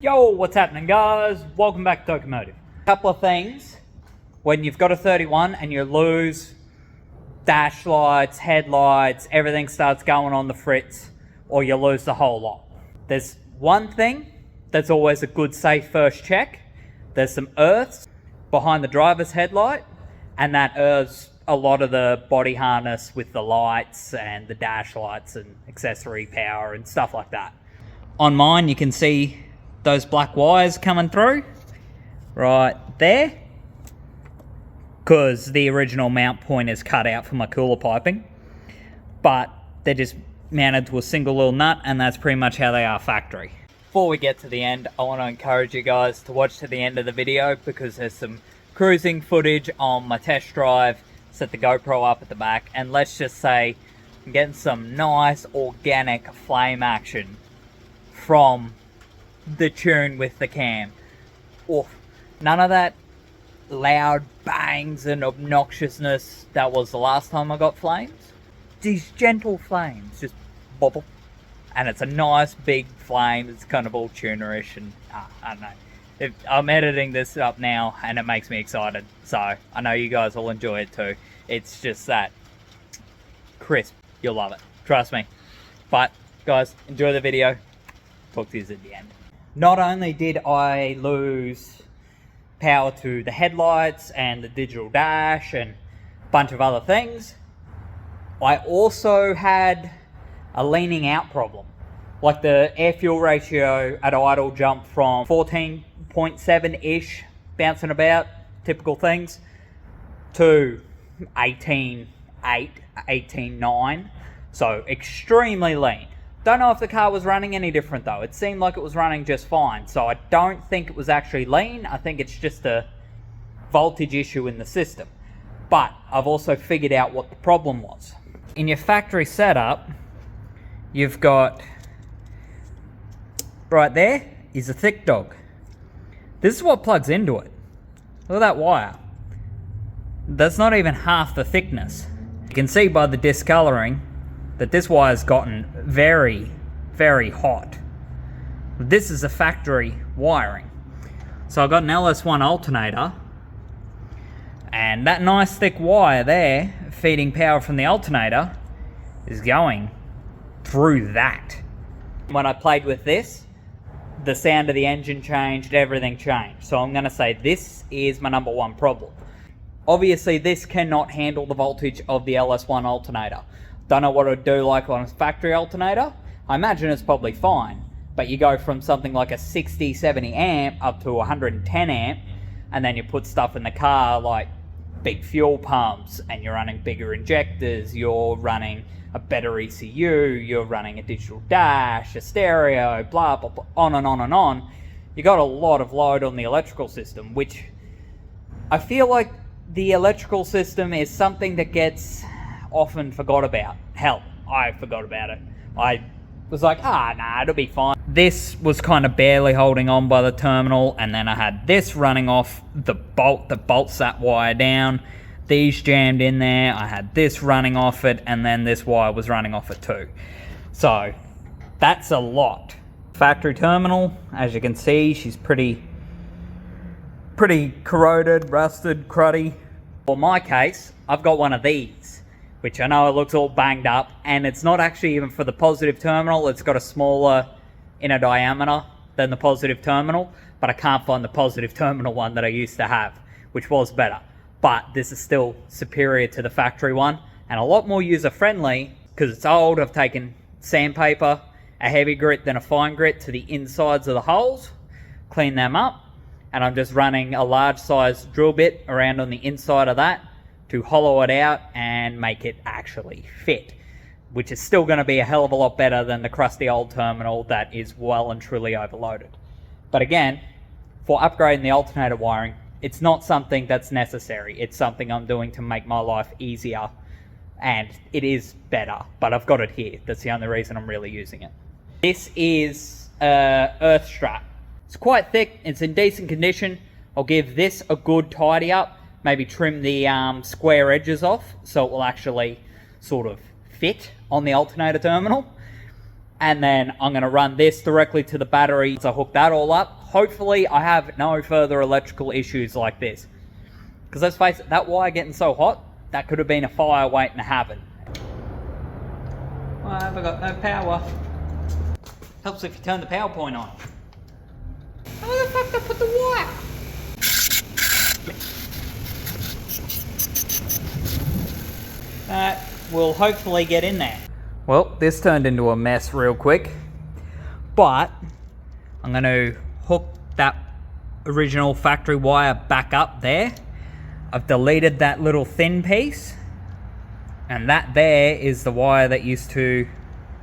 Yo, what's happening guys? Welcome back to Tokimotive. Couple of things. When you've got a 31 and you lose dash lights, headlights, everything starts going on the fritz, or you lose the whole lot. There's one thing that's always a good safe first check. There's some earths behind the driver's headlight, and that earths a lot of the body harness with the lights and the dash lights and accessory power and stuff like that. On mine you can see those black wires coming through right there, because the original mount point is cut out for my cooler piping, but they're just mounted to a single little nut, and that's pretty much how they are factory. Before we get to the end, I want to encourage you guys to watch to the end of the video, because there's some cruising footage on my test drive. Set the GoPro up at the back, and let's just say I'm getting some nice organic flame action from the tune with the cam. Oof. None of that loud bangs and obnoxiousness that was the last time I got flames. These gentle flames just bubble, and it's a nice big flame. It's kind of all tunerish, and I don't know. I'm editing this up now and it makes me excited, so I know you guys will enjoy it too. It's just that crisp. You'll love it, trust me. But guys, enjoy the video. Talk to you at the end. Not only did I lose power to the headlights and the digital dash and a bunch of other things, I also had a leaning out problem. Like the air fuel ratio at idle jumped from 14.7-ish, bouncing about, typical things, to 18.8, 18.9, so extremely lean. Don't know if the car was running any different though. It seemed like it was running just fine, so I don't think it was actually lean. I think it's just a voltage issue in the system. But I've also figured out what the problem was. In your factory setup, you've got, right there is a thick dog. This is what plugs into it. Look at that wire. That's not even half the thickness. You can see by the discoloring that this wire's gotten very, very hot. This is a factory wiring. So I've got an LS1 alternator, and that nice thick wire there feeding power from the alternator is going through that. When I played with this, the sound of the engine changed, everything changed. So I'm gonna say this is my number one problem. Obviously this cannot handle the voltage of the LS1 alternator. Don't know what it would do like on a factory alternator. I imagine it's probably fine, but you go from something like a 60, 70 amp up to 110 amp, and then you put stuff in the car like big fuel pumps, and you're running bigger injectors, you're running a better ECU, you're running a digital dash, a stereo, blah, blah, blah, on and on and on. You got a lot of load on the electrical system, which I feel like the electrical system is something that gets often forgot about. Hell, I forgot about it. I was like, nah, it'll be fine. This was kind of barely holding on by the terminal, and then I had this running off the bolt that bolts that wire down. These jammed in there. I had this running off it, and then this wire was running off it too. So that's a lot. Factory terminal, as you can see, she's pretty corroded, rusted, cruddy. For my case, I've got one of these, which I know it looks all banged up, and it's not actually even for the positive terminal. It's got a smaller inner diameter than the positive terminal, but I can't find the positive terminal one that I used to have, which was better. But this is still superior to the factory one, and a lot more user-friendly, because it's old. I've taken sandpaper, a heavy grit, then a fine grit to the insides of the holes, clean them up, and I'm just running a large size drill bit around on the inside of that to hollow it out and make it actually fit, which is still going to be a hell of a lot better than the crusty old terminal that is well and truly overloaded. But again, for upgrading the alternator wiring, it's not something that's necessary. It's something I'm doing to make my life easier, and it is better, but I've got it here. That's the only reason I'm really using it. This is earth strap. It's quite thick, it's in decent condition. I'll give this a good tidy up, maybe trim the square edges off so it will actually sort of fit on the alternator terminal. And then I'm going to run this directly to the battery to hook that all up. Hopefully I have no further electrical issues like this. Because let's face it, that wire getting so hot, that could have been a fire waiting to happen. Why have I got no power? Helps if you turn the power point on. How the fuck did I put the wire? That will hopefully get in there. Well, this turned into a mess real quick, but I'm going to hook that original factory wire back up there. I've deleted that little thin piece, and that there is the wire that used to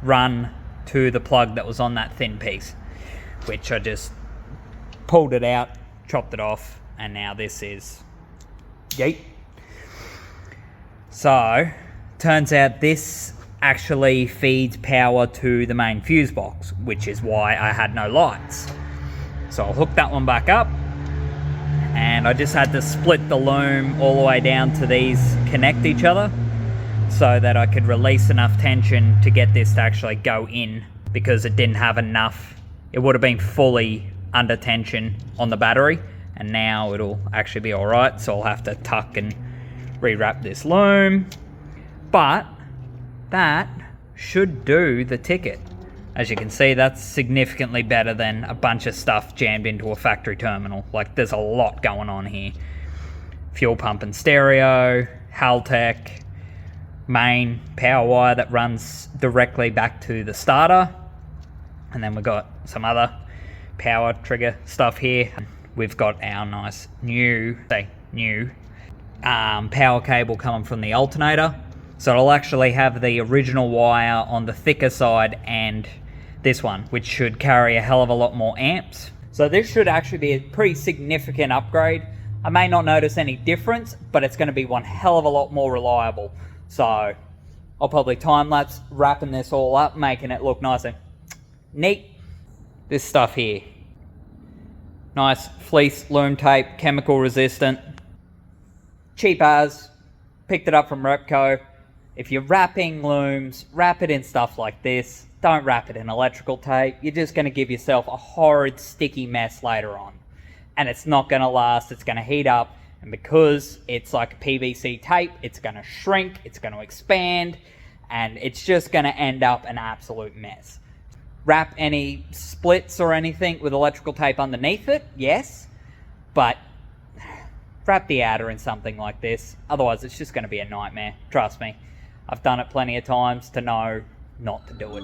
run to the plug that was on that thin piece, which I just pulled it out, chopped it off, and now this is yeet. So turns out this actually feeds power to the main fuse box, which is why I had no lights. So I'll hook that one back up, and I just had to split the loom all the way down to these connect each other so that I could release enough tension to get this to actually go in, because it didn't have enough. It would have been fully under tension on the battery, and now it'll actually be all right. So I'll have to tuck and rewrap this loom, but that should do the ticket. As you can see, that's significantly better than a bunch of stuff jammed into a factory terminal. Like, there's a lot going on here. Fuel pump and stereo, Haltech, main power wire that runs directly back to the starter, and then we've got some other power trigger stuff here. We've got our nice new power cable coming from the alternator. So it'll actually have the original wire on the thicker side and this one, which should carry a hell of a lot more amps. So this should actually be a pretty significant upgrade. I may not notice any difference, but it's going to be one hell of a lot more reliable. So I'll probably time-lapse wrapping this all up, making it look nice and neat. This stuff here. Nice fleece loom tape, chemical resistant. Cheap as. Picked it up from Repco. If you're wrapping looms, wrap it in stuff like this. Don't wrap it in electrical tape. You're just going to give yourself a horrid sticky mess later on. And it's not going to last. It's going to heat up. And because it's like PVC tape, it's going to shrink. It's going to expand. And it's just going to end up an absolute mess. Wrap any splits or anything with electrical tape underneath it, yes. But wrap the outer in something like this. Otherwise, it's just going to be a nightmare. Trust me. I've done it plenty of times to know not to do it.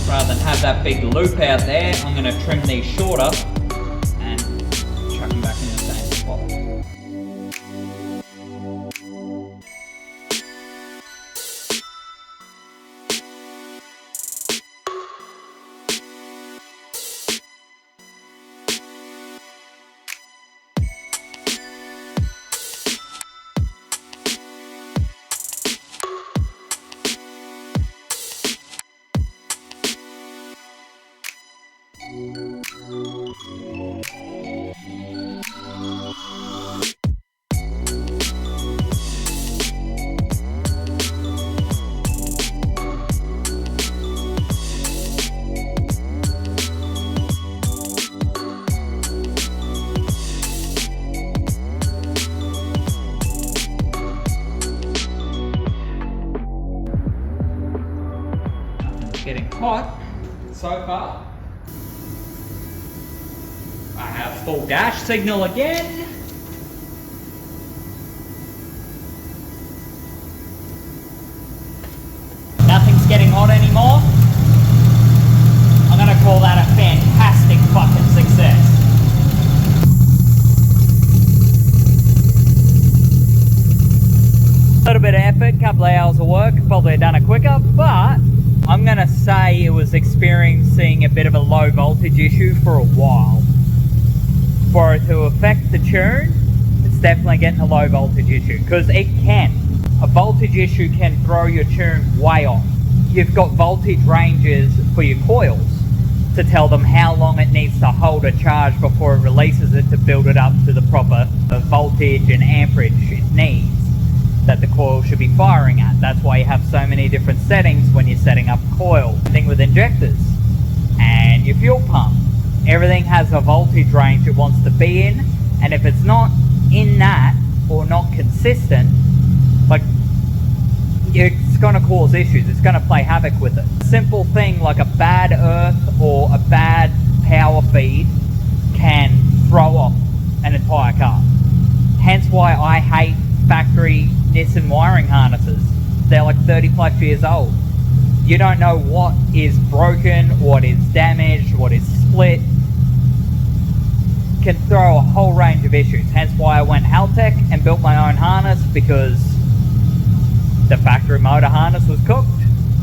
Rather than have that big loop out there, I'm going to trim these shorter and chuck them back in the same spot. Getting hot so far. I have full dash signal again. Nothing's getting hot anymore. I'm gonna call that a fantastic fucking success. A little bit of effort, couple of hours of work, probably done it quicker, but I'm going to say it was experiencing a bit of a low voltage issue for a while. For it to affect the tune, it's definitely getting a low voltage issue, because it can. A voltage issue can throw your tune way off. You've got voltage ranges for your coils, to tell them how long it needs to hold a charge before it releases it to build it up to the proper voltage and amperage it needs that the coil should be firing at. That's why you have so many different settings when you're setting up a coil. Thing with injectors and your fuel pump. Everything has a voltage range it wants to be in, and if it's not in that or not consistent, like, it's going to cause issues. It's going to play havoc with it. Simple thing like a bad earth or a bad power feed can throw off an entire car. Hence why I hate factory Nissan wiring harnesses. They're like 30 plus years old. You don't know what is broken, what is damaged, what is split. Can throw a whole range of issues. Hence why I went Haltech and built my own harness, because the factory motor harness was cooked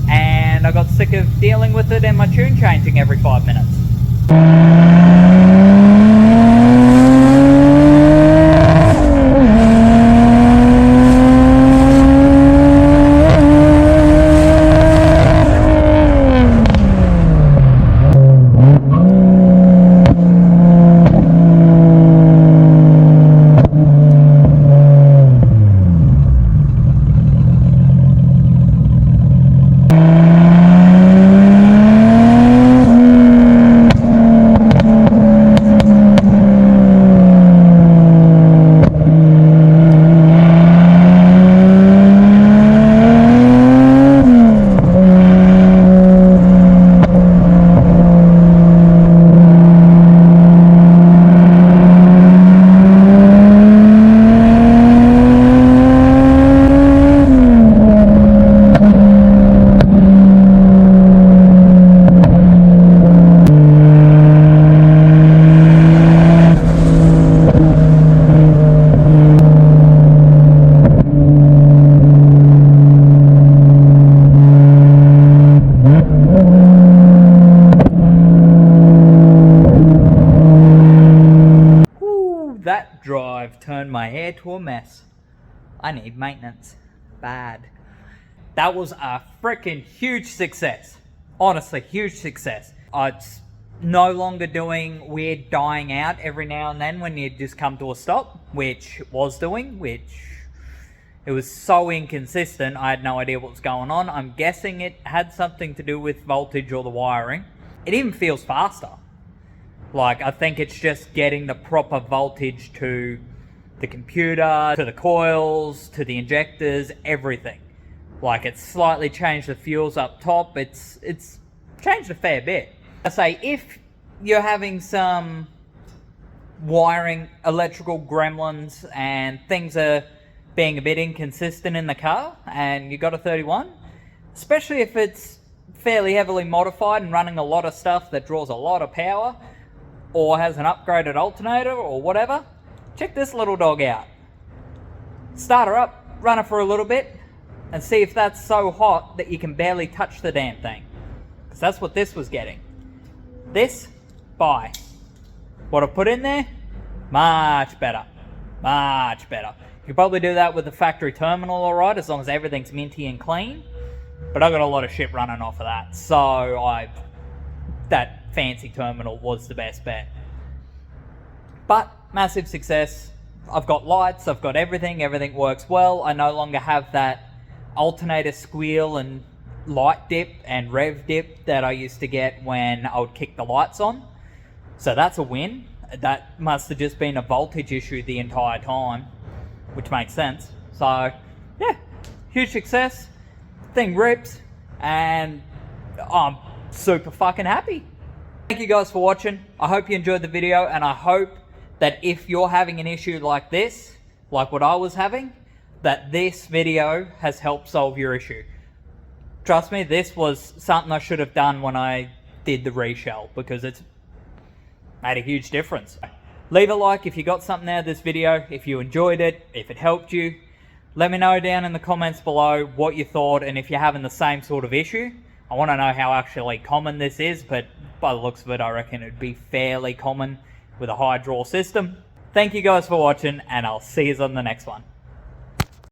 and I got sick of dealing with it and my tune changing every 5 minutes. That drive turned my hair to a mess. I need maintenance. Bad. That was a freaking huge success. Honestly, huge success. It's no longer doing weird dying out every now and then when you just come to a stop, which it was doing, it was so inconsistent, I had no idea what was going on. I'm guessing it had something to do with voltage or the wiring. It even feels faster. Like, I think it's just getting the proper voltage to the computer, to the coils, to the injectors, everything. Like, it's slightly changed the fuels up top. It's changed a fair bit. I say, if you're having some wiring, electrical gremlins, and things are being a bit inconsistent in the car, and you got a 31, especially if it's fairly heavily modified and running a lot of stuff that draws a lot of power, or has an upgraded alternator or whatever, check this little dog out. Start her up, run her for a little bit, and see if that's so hot that you can barely touch the damn thing. Because that's what this was getting. This, bye. What I put in there, much better. Much better. You can probably do that with the factory terminal alright, as long as everything's minty and clean. But I got a lot of shit running off of that, so that fancy terminal was the best bet. But massive success. I've got lights, I've got everything works well. I no longer have that alternator squeal and light dip and rev dip that I used to get when I would kick the lights on. So that's a win. That must have just been a voltage issue the entire time, which makes sense. So yeah, huge success. Thing rips, and I'm super fucking happy. Thank you guys for watching. I hope you enjoyed the video, and I hope that if you're having an issue like this, like what I was having, that this video has helped solve your issue. Trust me, this was something I should have done when I did the reshell, because it's made a huge difference. Leave a like if you got something out of this video, if you enjoyed it, if it helped you. Let me know down in the comments below what you thought, and if you're having the same sort of issue. I want to know how actually common this is, but by the looks of it, I reckon it'd be fairly common with a high draw system. Thank you guys for watching, and I'll see you on the next one.